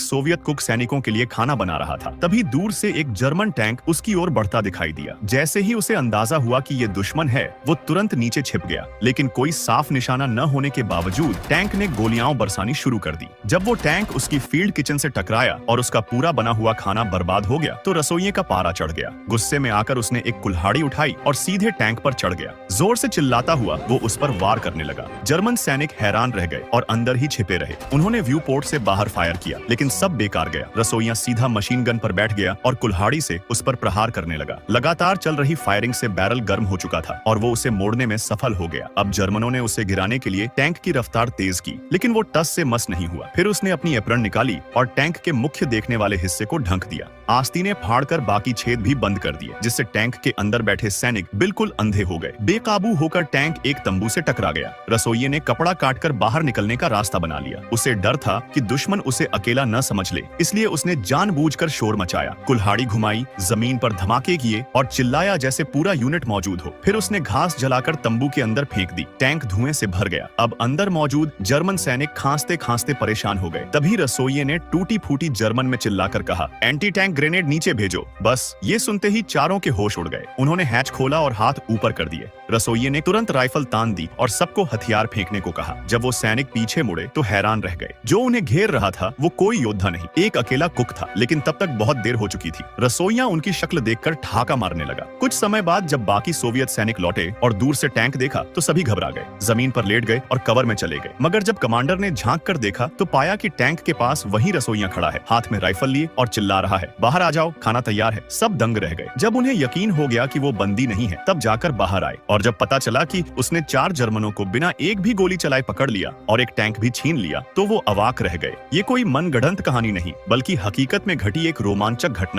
Soviet cook सैनिकों के लिए खाना बना रहा था। तभी दूर से एक जर्मन टैंक उसकी ओर बढ़ता दिखाई दिया। जैसे ही उसे अंदाजा हुआ कि ये दुश्मन है, वो तुरंत नीचे छिप गया। लेकिन कोई साफ निशाना न होने के बावजूद टैंक ने गोलियां बरसानी शुरू कर दी। जब वो टैंक उसकी फील्ड किचन से टकराया और उसका पूरा बना हुआ खाना बर्बाद हो गया, तो रसोइये का पारा चढ़ गया। गुस्से में आकर उसने एक कुल्हाड़ी उठाई और सीधे टैंक पर चढ़ गया। जोर से चिल्लाता हुआ वो उस पर वार करने लगा। जर्मन सैनिक हैरान रह गए और अंदर ही छिपे रहे। उन्होंने व्यू पोर्ट से बाहर फायर किया, लेकिन सब बेकार गया। रसोइया सीधा मशीन गन पर बैठ गया और कुल्हाड़ी से उस पर प्रहार करने लगा। लगातार चल रही फायरिंग से बैरल गर्म हो चुका था और वो उसे मोड़ने में सफल हो गया। अब जर्मनों ने उसे गिराने के लिए टैंक की रफ्तार तेज की, लेकिन वो टस से मस नहीं हुआ। फिर उसने अपनी एप्रन निकाली और टैंक के मुख्य देखने वाले हिस्से को ढक दिया। आस्तीनें फाड़कर बाकी छेद भी बंद कर दिए, जिससे टैंक के अंदर बैठे सैनिक बिल्कुल अंधे हो गए। बेकाबू होकर टैंक एक तंबू से टकरा गया। रसोइये ने कपड़ा काटकर बाहर निकलने का रास्ता बना लिया। उसे डर था कि दुश्मन उसे अकेला न समझ ले, इसलिए उसने जानबूझकर शोर मचाया, कुल्हाड़ी घुमाई, जमीन पर धमाके किए और चिल्लाया जैसे पूरा यूनिट मौजूद हो। फिर उसने घास जलाकर तंबू के अंदर फेंक दी। टैंक धुएं से भर गया। अब अंदर मौजूद जर्मन सैनिक खांसते खांसते परेशान हो गए। तभी रसोइये ने टूटी फूटी जर्मन में चिल्लाकर कहा, एंटी टैंक ग्रेनेड नीचे भेजो। बस ये सुनते ही चारों के होश उड़ गए। उन्होंने हैच खोला और हाथ ऊपर कर दिए। रसोइये ने तुरंत राइफल तान दी और सबको हथियार फेंकने को कहा। जब वो सैनिक पीछे मुड़े तो हैरान रह गए। जो उन्हें घेर रहा था वो कोई योद्धा नहीं, एक अकेला कुक था। लेकिन तब तक बहुत देर हो चुकी थी। रसोइया उनकी शक्ल देखकर ठहाका मारने लगा। कुछ समय बाद जब बाकी सोवियत सैनिक लौटे और दूर से टैंक देखा तो सभी घबरा गए, जमीन पर लेट गए और कवर में चले गए। मगर जब कमांडर ने झांक कर देखा तो पाया कि टैंक के पास वही रसोइया खड़ा है, हाथ में राइफल लिए और चिल्ला रहा है, बाहर आ जाओ, खाना तैयार है। सब दंग रह गए। जब उन्हें यकीन हो गया कि वो बंदी नहीं है, तब जाकर बाहर आए और जब पता चला कि उसने 4 जर्मनों को बिना एक भी गोली चलाए पकड़ लिया और एक टैंक भी छीन लिया, तो वो अवाक रह गए। ये कोई मनगढ़ंत कहानी नहीं, बल्कि हकीकत में घटी एक रोमांचक घटना